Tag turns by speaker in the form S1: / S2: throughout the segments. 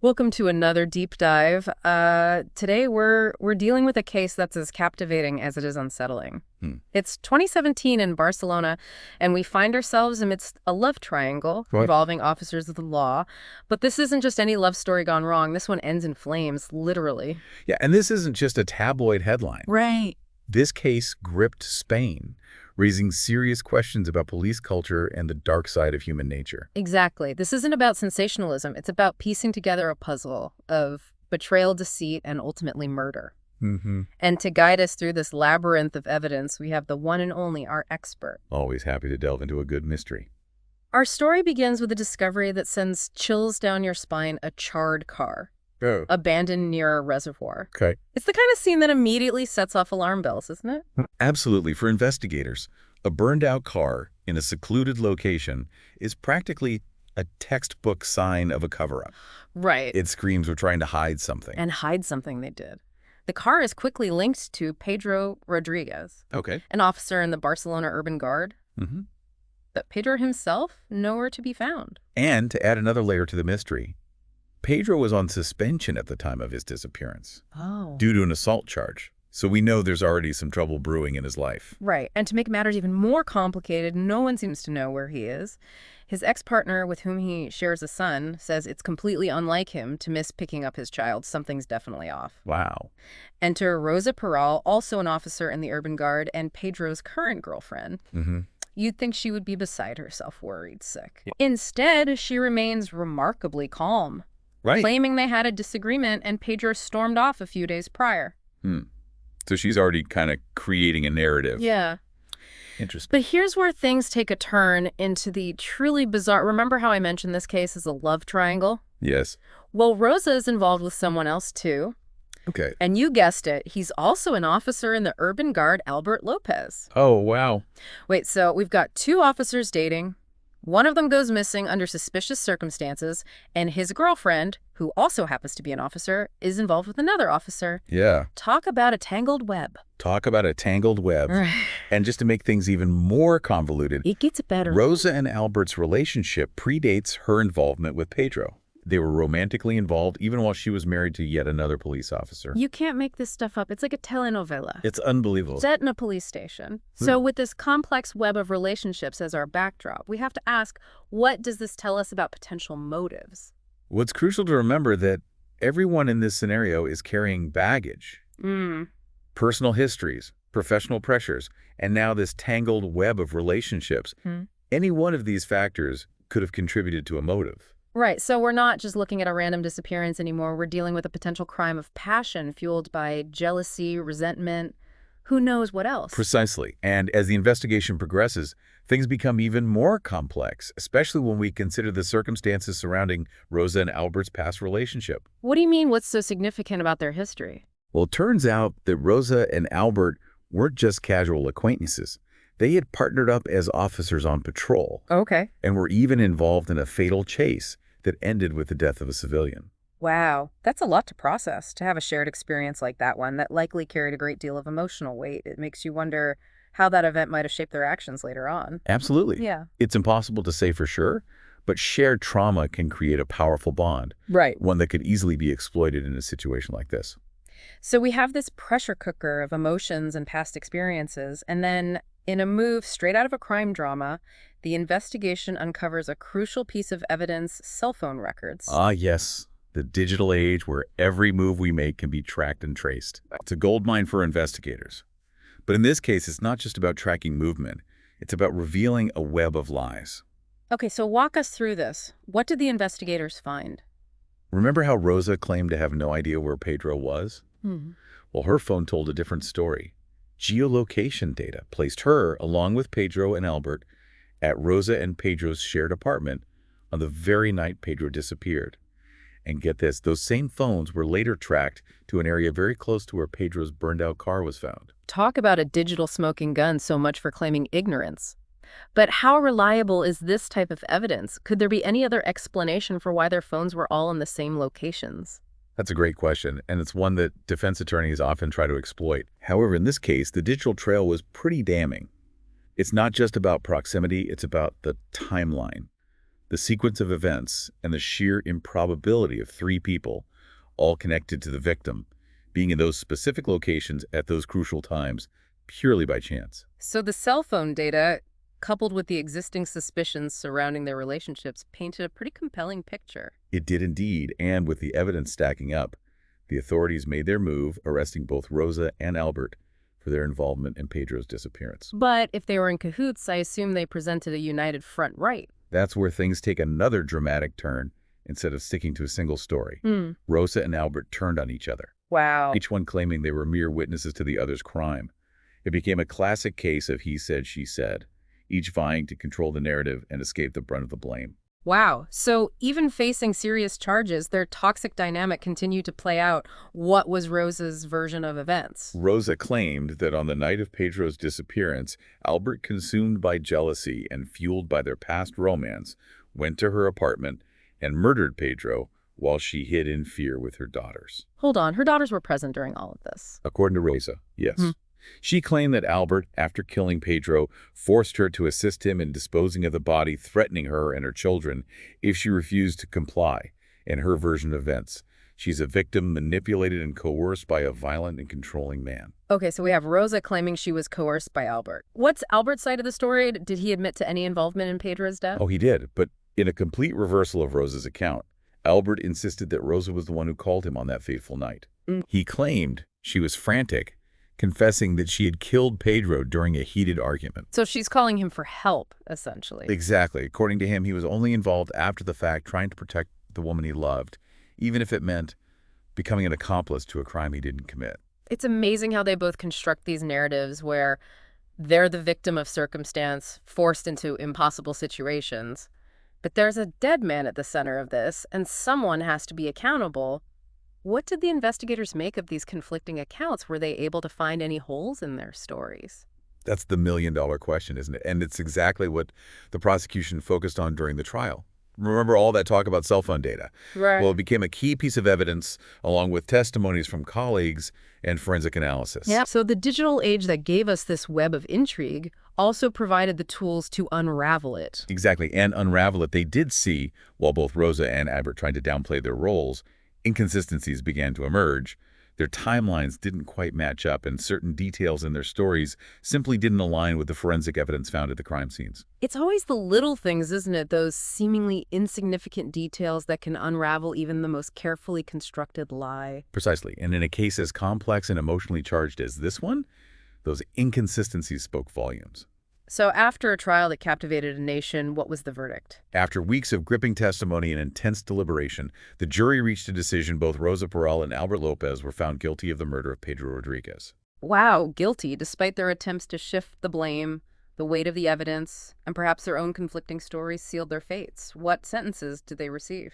S1: Welcome to another deep dive. Today we're dealing with a case that's as captivating as it is unsettling.
S2: Hmm.
S1: It's 2017 in Barcelona, and we find ourselves amidst a love triangle
S2: What?
S1: involving officers of the law. But this isn't just any love story gone wrong. This one ends in flames, literally.
S2: Yeah, and this isn't just a tabloid headline.
S1: Right.
S2: This case gripped Spain, raising serious questions about police culture and the dark side of human nature.
S1: Exactly. This isn't about sensationalism. It's about piecing together a puzzle of betrayal, deceit, and ultimately murder.
S2: Mm-hmm.
S1: And to guide us through this labyrinth of evidence, we have the one and only our expert.
S2: Always happy to delve into a good mystery.
S1: Our story begins with a discovery that sends chills down your spine: a charred car,
S2: Oh.
S1: abandoned near a reservoir.
S2: Okay.
S1: It's the kind of scene that immediately sets off alarm bells, isn't it?
S2: Absolutely. For investigators, a burned-out car in a secluded location is practically a textbook sign of a cover-up.
S1: Right.
S2: It screams we're trying to hide something.
S1: And hide something they did. The car is quickly linked to Pedro Rodriguez,
S2: Okay.
S1: an officer in the Barcelona Urban Guard.
S2: Mm-hmm.
S1: But Pedro himself, nowhere to be found.
S2: And to add another layer to the mystery, Pedro was on suspension at the time of his disappearance
S1: Oh.
S2: due to an assault charge. So we know there's already some trouble brewing in his life.
S1: Right. And to make matters even more complicated, no one seems to know where he is. His ex-partner, with whom he shares a son, says it's completely unlike him to miss picking up his child. Something's definitely off.
S2: Wow.
S1: Enter Rosa Peral, also an officer in the Urban Guard, and Pedro's current girlfriend.
S2: Mm-hmm.
S1: You'd think she would be beside herself, worried sick. Yeah. Instead, she remains remarkably calm,
S2: Right.
S1: claiming they had a disagreement and Pedro stormed off a few days prior.
S2: So she's already kind of creating a narrative.
S1: Yeah.
S2: Interesting.
S1: But here's where things take a turn into the truly bizarre. Remember how I mentioned this case as a love triangle?
S2: Yes.
S1: Well, Rosa is involved with someone else, too.
S2: Okay.
S1: And you guessed it, he's also an officer in the Urban Guard, Albert Lopez.
S2: Oh, wow.
S1: Wait, so we've got two officers dating. One of them goes missing under suspicious circumstances, and his girlfriend, who also happens to be an officer, is involved with another officer.
S2: Yeah.
S1: Talk about a tangled web.
S2: Talk about a tangled web. And just to make things even more convoluted,
S1: It gets better.
S2: Rosa and Albert's relationship predates her involvement with Pedro. They were romantically involved even while she was married to yet another police officer.
S1: You can't make this stuff up. It's like a telenovela.
S2: It's unbelievable.
S1: Set in a police station. So with this complex web of relationships as our backdrop, we have to ask, what does this tell us about potential motives?
S2: What's crucial to remember that everyone in this scenario is carrying baggage, personal histories, professional pressures, and now this tangled web of relationships. Any one of these factors could have contributed to a motive.
S1: Right, so we're not just looking at a random disappearance anymore. We're dealing with a potential crime of passion fueled by jealousy, resentment, who knows what else.
S2: Precisely. And as the investigation progresses, things become even more complex, especially when we consider the circumstances surrounding Rosa and Albert's past relationship.
S1: What do you mean, what's so significant about their history?
S2: Well, it turns out that Rosa and Albert weren't just casual acquaintances. They had partnered up as officers on patrol.
S1: Okay.
S2: And were even involved in a fatal chase that ended with the death of a civilian.
S1: Wow, that's a lot to process, to have a shared experience like that one that likely carried a great deal of emotional weight. It makes you wonder how that event might have shaped their actions later on.
S2: Absolutely.
S1: Yeah.
S2: It's impossible to say for sure, but shared trauma can create a powerful bond,
S1: Right.
S2: one that could easily be exploited in a situation like this.
S1: So we have this pressure cooker of emotions and past experiences, and then in a move straight out of a crime drama, the investigation uncovers a crucial piece of evidence: cell phone records.
S2: Ah, yes. The digital age where every move we make can be tracked and traced. It's a goldmine for investigators. But in this case, it's not just about tracking movement. It's about revealing a web of lies.
S1: Okay, so walk us through this. What did the investigators find?
S2: Remember how Rosa claimed to have no idea where Pedro was? Well, her phone told a different story. Geolocation data placed her, along with Pedro and Albert, at Rosa and Pedro's shared apartment on the very night Pedro disappeared. And get this, those same phones were later tracked to an area very close to where Pedro's burned-out car was found.
S1: Talk about a digital smoking gun, so much for claiming ignorance. But how reliable is this type of evidence? Could there be any other explanation for why their phones were all in the same locations?
S2: That's a great question, and it's one that defense attorneys often try to exploit. However, in this case, the digital trail was pretty damning. It's not just about proximity, it's about the timeline. The sequence of events and the sheer improbability of three people, all connected to the victim, being in those specific locations at those crucial times, purely by chance.
S1: So the cell phone data, coupled with the existing suspicions surrounding their relationships, painted a pretty compelling picture.
S2: It did indeed, and with the evidence stacking up, the authorities made their move, arresting both Rosa and Albert for their involvement in Pedro's disappearance.
S1: But if they were in cahoots, I assume they presented a united front, right?
S2: That's where things take another dramatic turn instead of sticking to a single story. Rosa and Albert turned on each other,
S1: Wow.
S2: each one claiming they were mere witnesses to the other's crime. It became a classic case of he said, she said, each vying to control the narrative and escape the brunt of the blame.
S1: Wow. So even facing serious charges, their toxic dynamic continued to play out. What was Rosa's version of events?
S2: Rosa claimed that on the night of Pedro's disappearance, Albert, consumed by jealousy and fueled by their past romance, went to her apartment and murdered Pedro while she hid in fear with her daughters.
S1: Hold on, her daughters were present during all of this.
S2: According to Rosa, yes. She claimed that Albert, after killing Pedro, forced her to assist him in disposing of the body, threatening her and her children if she refused to comply. In her version of events, she's a victim manipulated and coerced by a violent and controlling man.
S1: Okay, so we have Rosa claiming she was coerced by Albert. What's Albert's side of the story? Did he admit to any involvement in Pedro's death?
S2: Oh, he did, but in a complete reversal of Rosa's account, Albert insisted that Rosa was the one who called him on that fateful night. He claimed she was frantic, confessing that she had killed Pedro during a heated argument.
S1: So she's calling him for help, essentially.
S2: Exactly. According to him, he was only involved after the fact, trying to protect the woman he loved, even if it meant becoming an accomplice to a crime he didn't commit.
S1: It's amazing how they both construct these narratives where they're the victim of circumstance, forced into impossible situations. But there's a dead man at the center of this, and someone has to be accountable. What did the investigators make of these conflicting accounts? Were they able to find any holes in their stories?
S2: That's the million-dollar question, isn't it? And it's exactly what the prosecution focused on during the trial. Remember all that talk about cell phone data?
S1: Right.
S2: Well, it became a key piece of evidence, along with testimonies from colleagues and forensic analysis.
S1: Yeah. So the digital age that gave us this web of intrigue also provided the tools to unravel it.
S2: Exactly, and unravel it. They did see, while both Rosa and Albert tried to downplay their roles, inconsistencies began to emerge. Their timelines didn't quite match up, and certain details in their stories simply didn't align with the forensic evidence found at the crime scenes.
S1: It's always the little things, isn't it? Those seemingly insignificant details that can unravel even the most carefully constructed lie.
S2: Precisely, and in a case as complex and emotionally charged as this one, those inconsistencies spoke volumes.
S1: So after a trial that captivated a nation, what was the verdict?
S2: After weeks of gripping testimony and intense deliberation, the jury reached a decision. Both Rosa Perel and Albert Lopez were found guilty of the murder of Pedro Rodriguez.
S1: Wow, guilty, despite their attempts to shift the blame, the weight of the evidence, and perhaps their own conflicting stories sealed their fates. What sentences did they receive?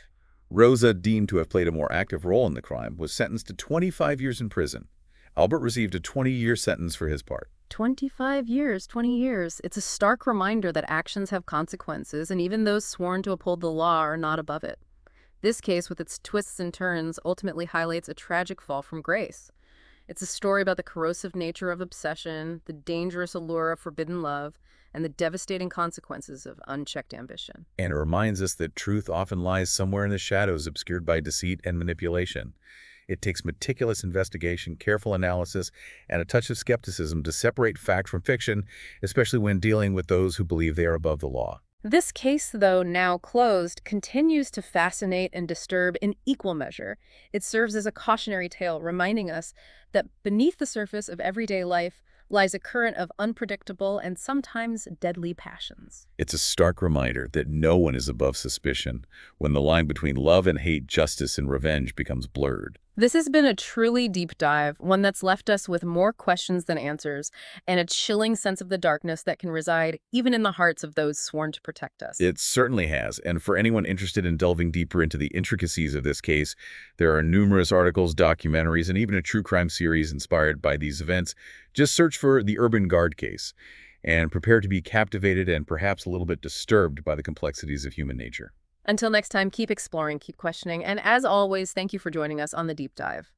S2: Rosa, deemed to have played a more active role in the crime, was sentenced to 25 years in prison. Albert received a 20-year sentence for his part.
S1: 25 years, 20 years. It's a stark reminder that actions have consequences, and even those sworn to uphold the law are not above it. This case, with its twists and turns, ultimately highlights a tragic fall from grace. It's a story about the corrosive nature of obsession, the dangerous allure of forbidden love, and the devastating consequences of unchecked ambition.
S2: And it reminds us that truth often lies somewhere in the shadows, obscured by deceit and manipulation. It takes meticulous investigation, careful analysis, and a touch of skepticism to separate fact from fiction, especially when dealing with those who believe they are above the law.
S1: This case, though now closed, continues to fascinate and disturb in equal measure. It serves as a cautionary tale, reminding us that beneath the surface of everyday life lies a current of unpredictable and sometimes deadly passions.
S2: It's a stark reminder that no one is above suspicion when the line between love and hate, justice and revenge becomes blurred.
S1: This has been a truly deep dive, one that's left us with more questions than answers, and a chilling sense of the darkness that can reside even in the hearts of those sworn to protect us.
S2: It certainly has, and for anyone interested in delving deeper into the intricacies of this case, there are numerous articles, documentaries, and even a true crime series inspired by these events. Just search for the Urban Guard case, and prepare to be captivated and perhaps a little bit disturbed by the complexities of human nature.
S1: Until next time, keep exploring, keep questioning, and as always, thank you for joining us on The Deep Dive.